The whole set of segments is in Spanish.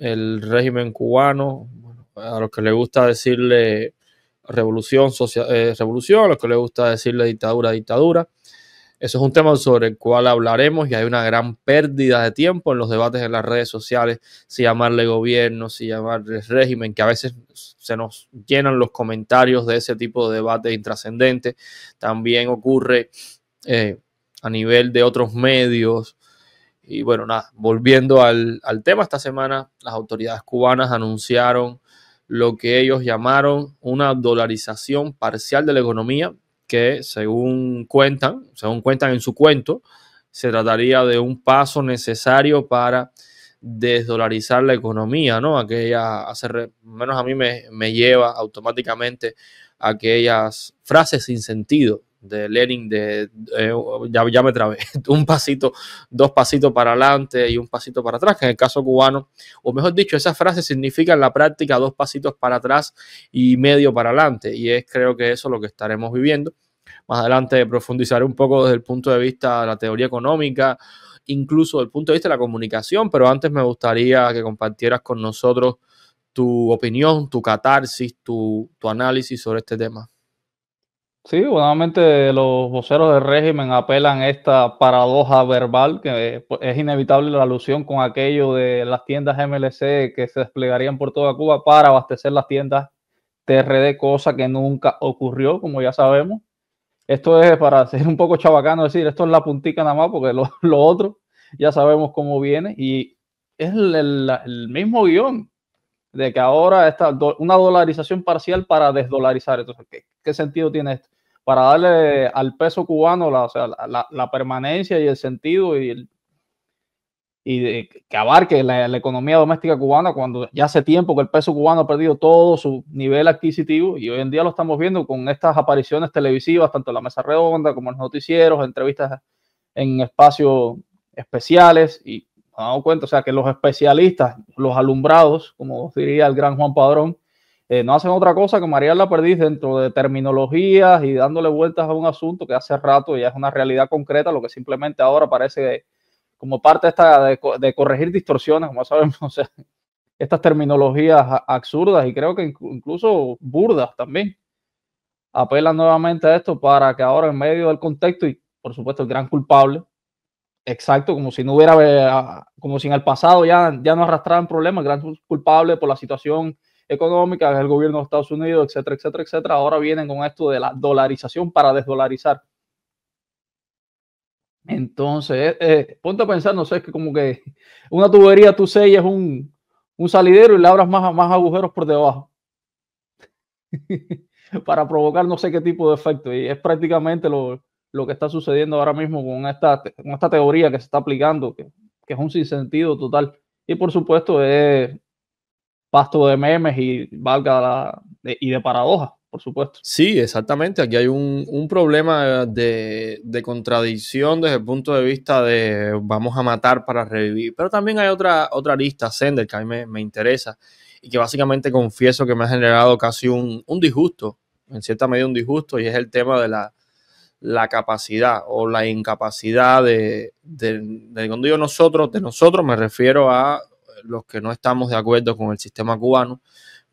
el régimen cubano, bueno, a los que les gusta decirle revolución, revolución, a los que les gusta decirle dictadura, dictadura. Eso es un tema sobre el cual hablaremos y hay una gran pérdida de tiempo en los debates en las redes sociales, si llamarle gobierno, si llamarle régimen, que a veces se nos llenan los comentarios de ese tipo de debate intrascendente. También ocurre a nivel de otros medios. Y bueno, nada, volviendo al tema, esta semana las autoridades cubanas anunciaron lo que ellos llamaron una dolarización parcial de la economía, que según cuentan en su cuento, se trataría de un paso necesario para desdolarizar la economía, ¿no? Aquella, menos a mí me lleva automáticamente a aquellas frases sin sentido de Lenin, ya me trabé, un pasito, dos pasitos para adelante y un pasito para atrás, que en el caso cubano, o mejor dicho, esa frase significa en la práctica dos pasitos para atrás y medio para adelante, y es creo que eso es lo que estaremos viviendo. Más adelante profundizaré un poco desde el punto de vista de la teoría económica, incluso desde el punto de vista de la comunicación, pero antes me gustaría que compartieras con nosotros tu opinión, tu catarsis, tu análisis sobre este tema. Sí, nuevamente los voceros del régimen apelan a esta paradoja verbal que pues, es inevitable la alusión con aquello de las tiendas MLC que se desplegarían por toda Cuba para abastecer las tiendas TRD, cosa que nunca ocurrió, como ya sabemos. Esto es para ser un poco chabacano, decir, esto es la puntica nada más, porque lo otro ya sabemos cómo viene y es el mismo guión de que ahora está una dolarización parcial para desdolarizar. Entonces, ¿qué sentido tiene esto? Para darle al peso cubano la permanencia y el sentido que abarque la economía doméstica cubana, cuando ya hace tiempo que el peso cubano ha perdido todo su nivel adquisitivo y hoy en día lo estamos viendo con estas apariciones televisivas, tanto en la mesa redonda como en los noticieros, entrevistas en espacios especiales y nos damos cuenta, o sea, que los especialistas, los alumbrados, como diría el gran Juan Padrón, no hacen otra cosa que marear la perdiz dentro de terminologías y dándole vueltas a un asunto que hace rato ya es una realidad concreta, lo que simplemente ahora parece como parte de corregir distorsiones, como sabemos, o sea, estas terminologías absurdas y creo que incluso burdas también apelan nuevamente a esto para que ahora en medio del contexto y por supuesto el gran culpable, exacto, como si no hubiera, como si en el pasado ya no arrastraran problemas, el gran culpable por la situación económica, el gobierno de Estados Unidos, etcétera, etcétera, etcétera, ahora vienen con esto de la dolarización para desdolarizar. Entonces, ponte a pensar, no sé, es que como que una tubería tú sellas un salidero y le abras más agujeros por debajo para provocar no sé qué tipo de efecto. Y es prácticamente lo que está sucediendo ahora mismo con esta teoría que se está aplicando, que es un sinsentido total. Y por supuesto es pasto de memes y y de paradojas, por supuesto. Sí, exactamente. Aquí hay un problema de contradicción desde el punto de vista de vamos a matar para revivir. Pero también hay otra arista, Sender, que a mí me interesa y que básicamente confieso que me ha generado casi un disgusto, en cierta medida un disgusto, y es el tema de la capacidad o la incapacidad cuando digo nosotros, de nosotros me refiero a los que no estamos de acuerdo con el sistema cubano,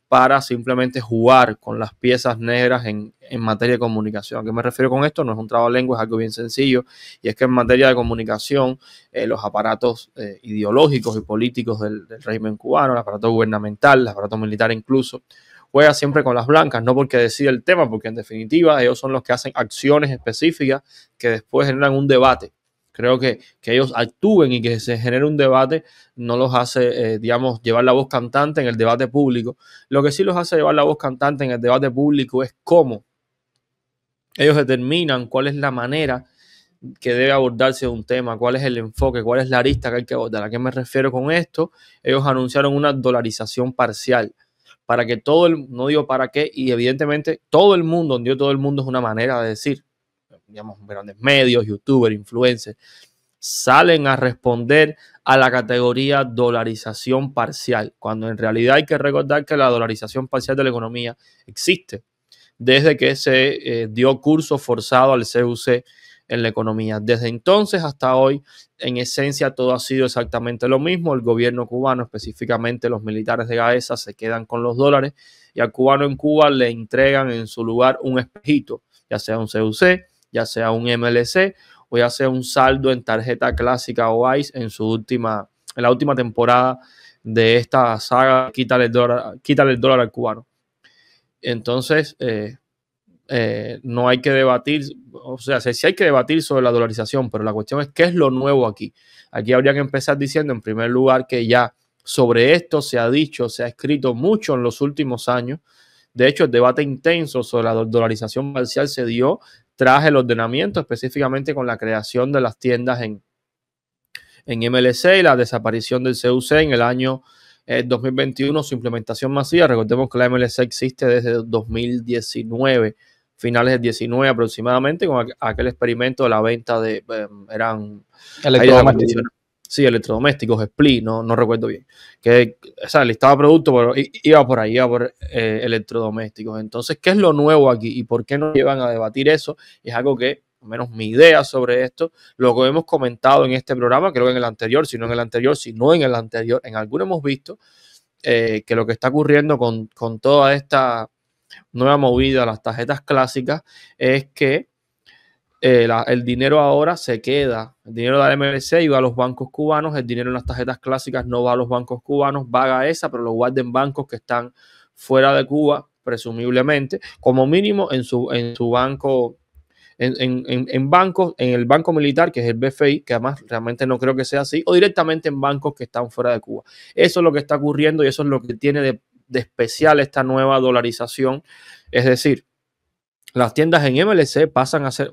para simplemente jugar con las piezas negras en materia de comunicación. ¿A qué me refiero con esto? No es un trabalengua, es algo bien sencillo, y es que en materia de comunicación, los aparatos ideológicos y políticos del régimen cubano, el aparato gubernamental, el aparato militar incluso, juega siempre con las blancas, no porque decide el tema, porque en definitiva ellos son los que hacen acciones específicas que después generan un debate. Creo que ellos actúen y que se genere un debate no los hace, digamos, llevar la voz cantante en el debate público. Lo que sí los hace llevar la voz cantante en el debate público es cómo ellos determinan cuál es la manera que debe abordarse un tema, cuál es el enfoque, cuál es la arista que hay que abordar. ¿A qué me refiero con esto? Ellos anunciaron una dolarización parcial para que no digo para qué, y evidentemente todo el mundo es una manera de decir, digamos, grandes medios, youtubers, influencers, salen a responder a la categoría dolarización parcial, cuando en realidad hay que recordar que la dolarización parcial de la economía existe desde que se dio curso forzado al CUC en la economía. Desde entonces hasta hoy, en esencia, todo ha sido exactamente lo mismo. El gobierno cubano, específicamente los militares de Gaesa, se quedan con los dólares y al cubano en Cuba le entregan en su lugar un espejito, ya sea un CUC, ya sea un MLC o ya sea un saldo en tarjeta clásica o ICE en la última temporada de esta saga Quítale el dólar al cubano. Entonces, no hay que debatir, o sea, sí hay que debatir sobre la dolarización, pero la cuestión es qué es lo nuevo aquí. Aquí habría que empezar diciendo, en primer lugar, que ya sobre esto se ha dicho, se ha escrito mucho en los últimos años. De hecho, el debate intenso sobre la dolarización parcial se dio tras el ordenamiento, específicamente con la creación de las tiendas en MLC y la desaparición del CUC en el año 2021, su implementación masiva. Recordemos que la MLC existe desde 2019, finales del 19 aproximadamente, con aquel experimento de la venta de electrodomésticos. Sí, electrodomésticos, Split, no recuerdo bien. O sea, el listado de productos, pero iba por ahí, iba por electrodomésticos. Entonces, ¿qué es lo nuevo aquí y por qué nos llevan a debatir eso? Es algo que, al menos mi idea sobre esto, lo que hemos comentado en este programa, creo que en el anterior, si no en el anterior, en alguno hemos visto que lo que está ocurriendo con toda esta nueva movida, las tarjetas clásicas, es que el dinero ahora se queda, el dinero de la MLC y va a los bancos cubanos, el dinero en las tarjetas clásicas no va a los bancos cubanos, va a Gaesa, pero lo guarda en bancos que están fuera de Cuba, presumiblemente, como mínimo en su banco, en bancos, en el banco militar, que es el BFI, que además realmente no creo que sea así, o directamente en bancos que están fuera de Cuba. Eso es lo que está ocurriendo y eso es lo que tiene de especial esta nueva dolarización, es decir, las tiendas en MLC pasan a ser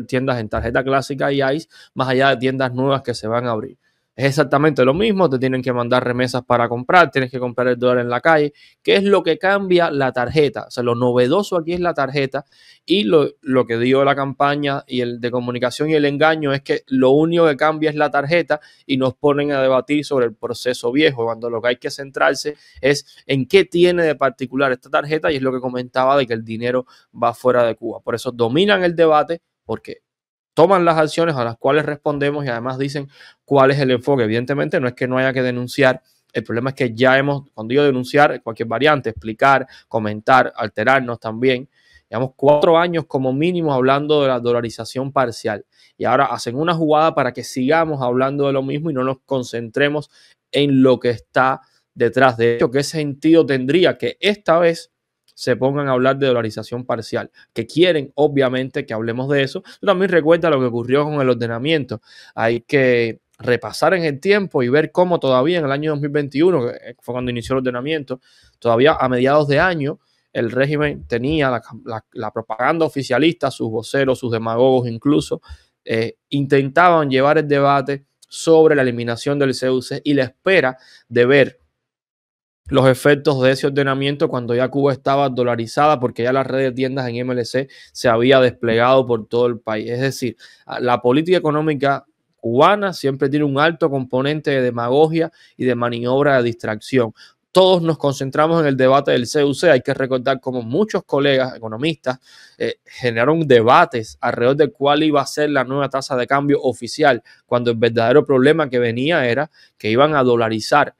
tiendas en tarjeta clásica y ICE, más allá de tiendas nuevas que se van a abrir. Es exactamente lo mismo, te tienen que mandar remesas para comprar, tienes que comprar el dólar en la calle. ¿Qué es lo que cambia? La tarjeta. O sea, lo novedoso aquí es la tarjeta y lo que dio la campaña y el de comunicación y el engaño es que lo único que cambia es la tarjeta y nos ponen a debatir sobre el proceso viejo, cuando lo que hay que centrarse es en qué tiene de particular esta tarjeta y es lo que comentaba de que el dinero va fuera de Cuba. Por eso dominan el debate porque toman las acciones a las cuales respondemos y además dicen cuál es el enfoque. Evidentemente no es que no haya que denunciar, el problema es que cuando digo denunciar, cualquier variante, explicar, comentar, alterarnos también. Llevamos 4 años como mínimo hablando de la dolarización parcial y ahora hacen una jugada para que sigamos hablando de lo mismo y no nos concentremos en lo que está detrás. De hecho, ¿qué sentido tendría que esta vez se pongan a hablar de dolarización parcial? Que quieren, obviamente, que hablemos de eso. Pero también recuerda lo que ocurrió con el ordenamiento. Hay que repasar en el tiempo y ver cómo todavía en el año 2021, que fue cuando inició el ordenamiento, todavía a mediados de año, el régimen tenía la propaganda oficialista, sus voceros, sus demagogos incluso, intentaban llevar el debate sobre la eliminación del CUC y la espera de ver los efectos de ese ordenamiento cuando ya Cuba estaba dolarizada, porque ya la red de tiendas en MLC se había desplegado por todo el país. Es decir, la política económica cubana siempre tiene un alto componente de demagogia y de maniobra de distracción. Todos nos concentramos en el debate del CUC. Hay que recordar cómo muchos colegas economistas generaron debates alrededor de cuál iba a ser la nueva tasa de cambio oficial, cuando el verdadero problema que venía era que iban a dolarizar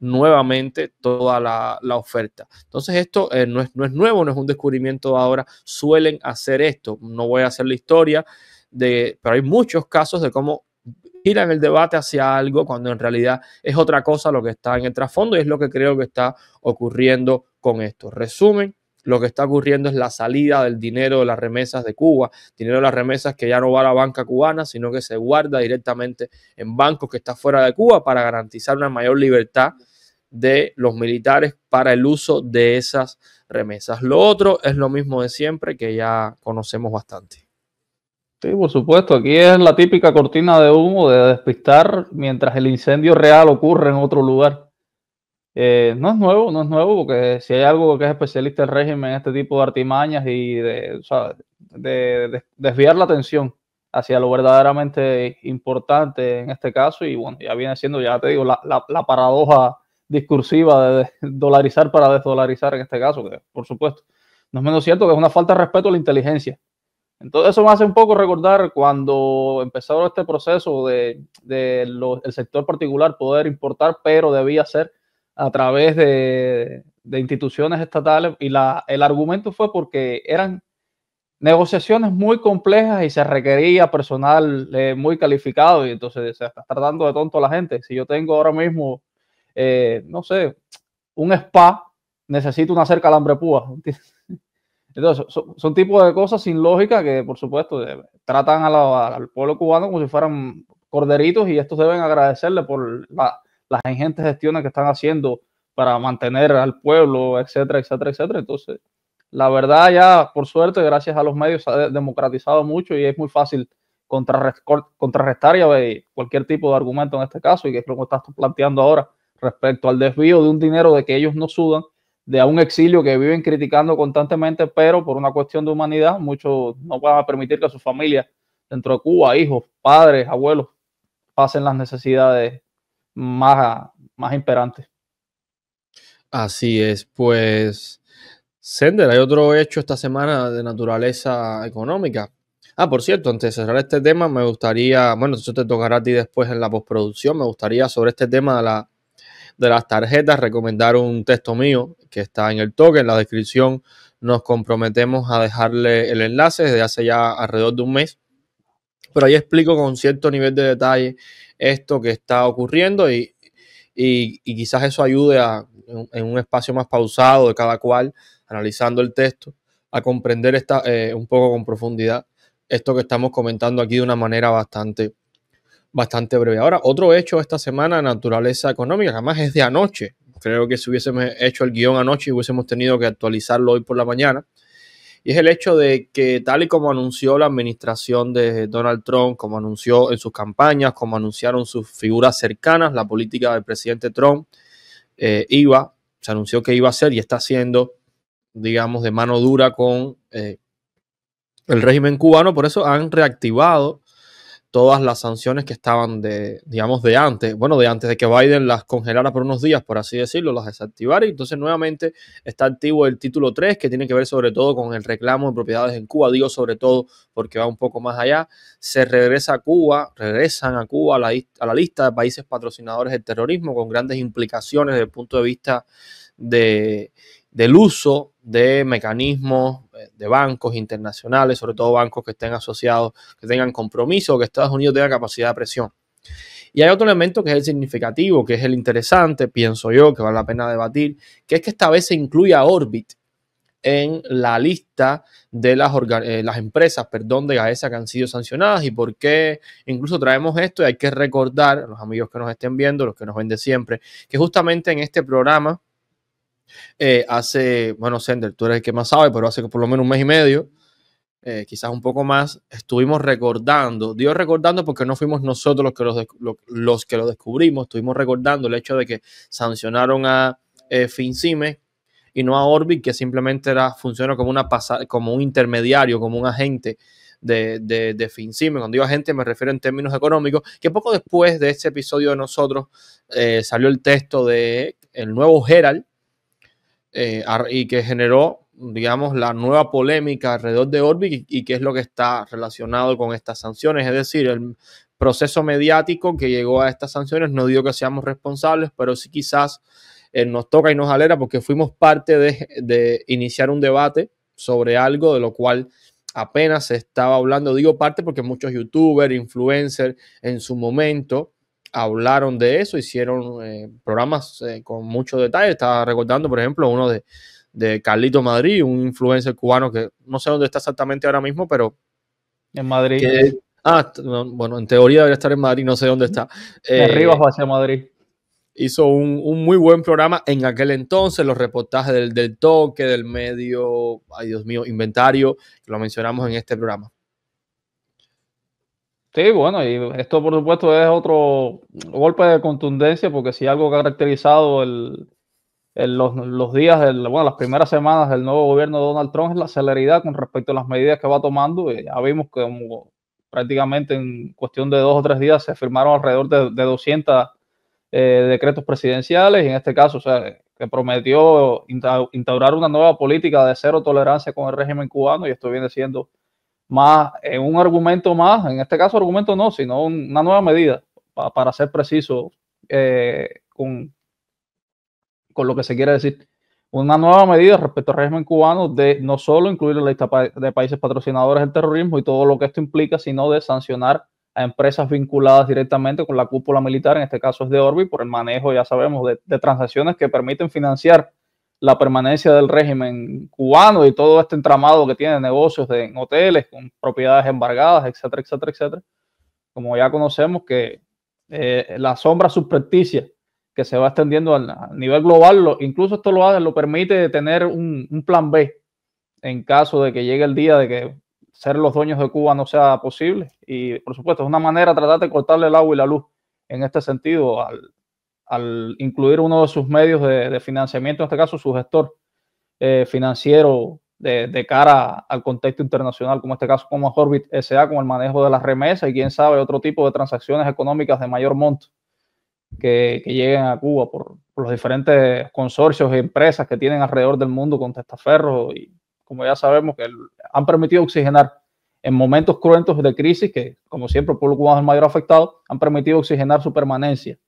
nuevamente toda la oferta. Entonces esto no es nuevo, no es un descubrimiento ahora, suelen hacer esto. No voy a hacer la historia, pero hay muchos casos de cómo giran el debate hacia algo cuando en realidad es otra cosa lo que está en el trasfondo y es lo que creo que está ocurriendo con esto. Resumen, lo que está ocurriendo es la salida del dinero de las remesas de Cuba, dinero de las remesas que ya no va a la banca cubana, sino que se guarda directamente en bancos que están fuera de Cuba para garantizar una mayor libertad de los militares para el uso de esas remesas. Lo otro es lo mismo de siempre, que ya conocemos bastante. Sí, por supuesto. Aquí es la típica cortina de humo de despistar mientras el incendio real ocurre en otro lugar. No es nuevo, porque si hay algo que es especialista el régimen en este tipo de artimañas y de desviar la atención hacia lo verdaderamente importante en este caso, y bueno, ya viene siendo, ya te digo, la paradoja discursiva de dolarizar para desdolarizar en este caso, que por supuesto no es menos cierto que es una falta de respeto a la inteligencia Entonces eso me hace un poco recordar cuando empezó este proceso de el sector particular poder importar, pero debía ser a través de instituciones estatales, y el argumento fue porque eran negociaciones muy complejas y se requería personal muy calificado, y entonces se está tratando de tonto a la gente. Si yo tengo ahora mismo, no sé, un spa, necesito una cerca alambre púa. Entonces, son tipos de cosas sin lógica que, por supuesto, tratan al pueblo cubano como si fueran corderitos, y estos deben agradecerle por las ingentes gestiones que están haciendo para mantener al pueblo, etcétera, etcétera, etcétera. Entonces, la verdad, ya por suerte, gracias a los medios, se ha democratizado mucho y es muy fácil contrarrestar cualquier tipo de argumento en este caso, y que es lo que estás planteando ahora respecto al desvío de un dinero de que ellos no sudan, de a un exilio que viven criticando constantemente, pero por una cuestión de humanidad, muchos no van a permitir que sus familias dentro de Cuba, hijos, padres, abuelos, pasen las necesidades más imperantes. Así es, pues, Sender, hay otro hecho esta semana de naturaleza económica. Por cierto, antes de cerrar este tema, me gustaría, bueno, eso te tocará a ti después en la postproducción, me gustaría sobre este tema de las tarjetas recomendar un texto mío que está en el toque, en la descripción. Nos comprometemos a dejarle el enlace desde hace ya alrededor de un mes, pero ahí explico con cierto nivel de detalle esto que está ocurriendo, y quizás eso ayude en un espacio más pausado de cada cual, analizando el texto, a comprender un poco con profundidad esto que estamos comentando aquí de una manera bastante breve. Ahora, otro hecho esta semana, naturaleza económica, que además es de anoche. Creo que si hubiésemos hecho el guión anoche, hubiésemos tenido que actualizarlo hoy por la mañana. Y es el hecho de que, tal y como anunció la administración de Donald Trump, como anunció en sus campañas, como anunciaron sus figuras cercanas, la política del presidente Trump se anunció que iba a ser y está haciendo, digamos, de mano dura con el régimen cubano. Por eso han reactivado todas las sanciones que estaban de antes de que Biden las congelara por unos días, por así decirlo, las desactivara. Y entonces nuevamente está activo el título 3, que tiene que ver sobre todo con el reclamo de propiedades en Cuba. Digo sobre todo porque va un poco más allá. Regresan a Cuba a la lista de países patrocinadores del terrorismo, con grandes implicaciones desde el punto de vista del uso de mecanismos de bancos internacionales, sobre todo bancos que estén asociados, que tengan compromiso, que Estados Unidos tenga capacidad de presión. Y hay otro elemento que es el significativo, que es el interesante, pienso yo, que vale la pena debatir, que es que esta vez se incluye a Orbit en la lista de las empresas, de Gaesa que han sido sancionadas. ¿Y por qué incluso traemos esto? Y hay que recordar a los amigos que nos estén viendo, los que nos ven de siempre, que justamente en este programa Sender, tú eres el que más sabe, pero hace por lo menos un mes y medio, quizás un poco más, estuvimos recordando, digo recordando porque no fuimos nosotros los que lo descubrimos, estuvimos recordando el hecho de que sancionaron a FinCime y no a Orbit, que simplemente funciona como un intermediario, como un agente de FinCime. Cuando digo agente me refiero en términos económicos, que poco después de este episodio de nosotros salió el texto de el nuevo Herald, y que generó, digamos, la nueva polémica alrededor de Orbit y qué es lo que está relacionado con estas sanciones. Es decir, el proceso mediático que llegó a estas sanciones. No digo que seamos responsables, pero sí quizás nos toca y nos alegra porque fuimos parte de iniciar un debate sobre algo de lo cual apenas se estaba hablando. Digo parte porque muchos youtubers, influencers en su momento hablaron de eso, hicieron programas con mucho detalle. Estaba recordando, por ejemplo, uno de Carlito Madrid, un influencer cubano que no sé dónde está exactamente ahora mismo, pero en Madrid. Bueno, en teoría debería estar en Madrid, no sé dónde está. De Rivas hacia Madrid. Hizo un muy buen programa en aquel entonces, los reportajes del toque, del medio, ay Dios mío, inventario, que lo mencionamos en este programa. Sí, bueno, y esto por supuesto es otro golpe de contundencia, porque si algo que ha caracterizado los días, las primeras semanas del nuevo gobierno de Donald Trump es la celeridad con respecto a las medidas que va tomando. Ya vimos que prácticamente en cuestión de 2 o 3 días se firmaron alrededor de 200 decretos presidenciales, y en este caso, o sea, que prometió instaurar una nueva política de cero tolerancia con el régimen cubano, y esto viene siendo más, un argumento más, en este caso argumento no, sino una nueva medida, para ser preciso con lo que se quiere decir. Una nueva medida respecto al régimen cubano de no solo incluir la lista de países patrocinadores del terrorismo y todo lo que esto implica, sino de sancionar a empresas vinculadas directamente con la cúpula militar, en este caso es de Orbit, por el manejo, ya sabemos, de transacciones que permiten financiar la permanencia del régimen cubano y todo este entramado que tiene negocios en hoteles con propiedades embargadas, etcétera, etcétera, etcétera. Como ya conocemos que la sombra subrepticia que se va extendiendo a nivel global, incluso esto lo permite tener un plan B en caso de que llegue el día de que ser los dueños de Cuba no sea posible. Y por supuesto, es una manera de tratar de cortarle el agua y la luz en este sentido al incluir uno de sus medios de financiamiento, en este caso su gestor financiero de cara al contexto internacional, como en este caso como Orbit S.A., con el manejo de las remesas y quién sabe otro tipo de transacciones económicas de mayor monto que lleguen a Cuba por los diferentes consorcios y empresas que tienen alrededor del mundo con testaferros y como ya sabemos que han permitido oxigenar en momentos cruentos de crisis que como siempre el pueblo cubano es el mayor afectado, han permitido oxigenar su permanencia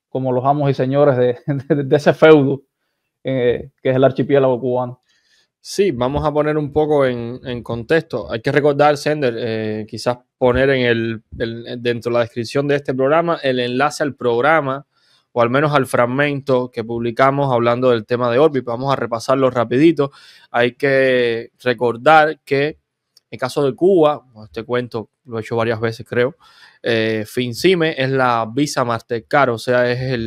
como los amos y señores de ese feudo que es el archipiélago cubano. Sí, vamos a poner un poco en contexto. Hay que recordar, Sender, quizás poner dentro de la descripción de este programa el enlace al programa o al menos al fragmento que publicamos hablando del tema de Orbit. Vamos a repasarlo rapidito. Hay que recordar que en el caso de Cuba, este cuento lo he hecho varias veces creo, FinCime es la Visa Mastercard, o sea, es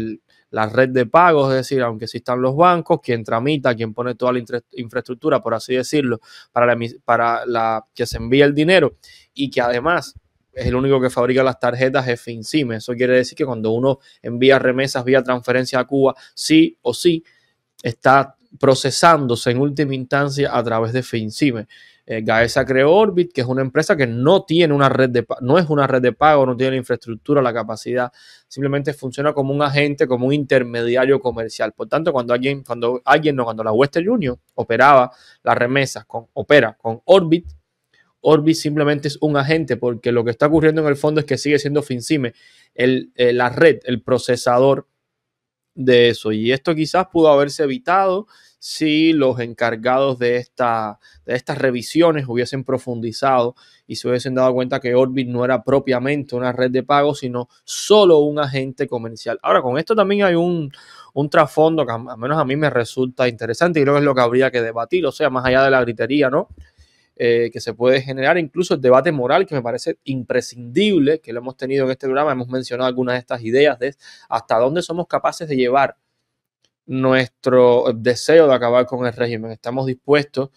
la red de pagos, es decir, aunque existan los bancos, quien tramita, quien pone toda la infraestructura, por así decirlo, para que se envíe el dinero y que además es el único que fabrica las tarjetas es FinCime. Eso quiere decir que cuando uno envía remesas vía transferencia a Cuba, sí o sí está procesándose en última instancia a través de FinCime. Gaesa creó Orbit, que es una empresa que no tiene una red de no es una red de pago, no tiene la infraestructura, la capacidad, simplemente funciona como un agente, como un intermediario comercial. Por tanto, cuando la Western Union opera con Orbit, Orbit simplemente es un agente, porque lo que está ocurriendo en el fondo es que sigue siendo FinCime la red, el procesador de eso. Y esto quizás pudo haberse evitado si los encargados de estas revisiones hubiesen profundizado y se hubiesen dado cuenta que Orbit no era propiamente una red de pago, sino solo un agente comercial. Ahora, con esto también hay un trasfondo que al menos a mí me resulta interesante y creo que es lo que habría que debatir, o sea, más allá de la gritería, ¿no? Que se puede generar, incluso el debate moral que me parece imprescindible, que lo hemos tenido en este programa, hemos mencionado algunas de estas ideas de hasta dónde somos capaces de llevar nuestro deseo de acabar con el régimen. Estamos dispuestos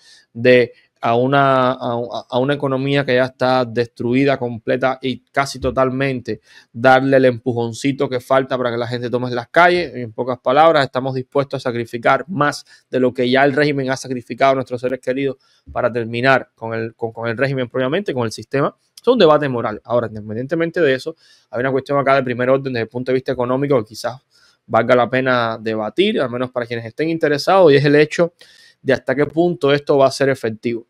a una economía que ya está destruida completa y casi totalmente, darle el empujoncito que falta para que la gente tome las calles. En pocas palabras, estamos dispuestos a sacrificar más de lo que ya el régimen ha sacrificado a nuestros seres queridos para terminar con el régimen propiamente, con el sistema. Es un debate moral. Ahora, independientemente de eso, hay una cuestión acá de primer orden desde el punto de vista económico que quizás valga la pena debatir, al menos para quienes estén interesados, y es el hecho de hasta qué punto esto va a ser efectivo.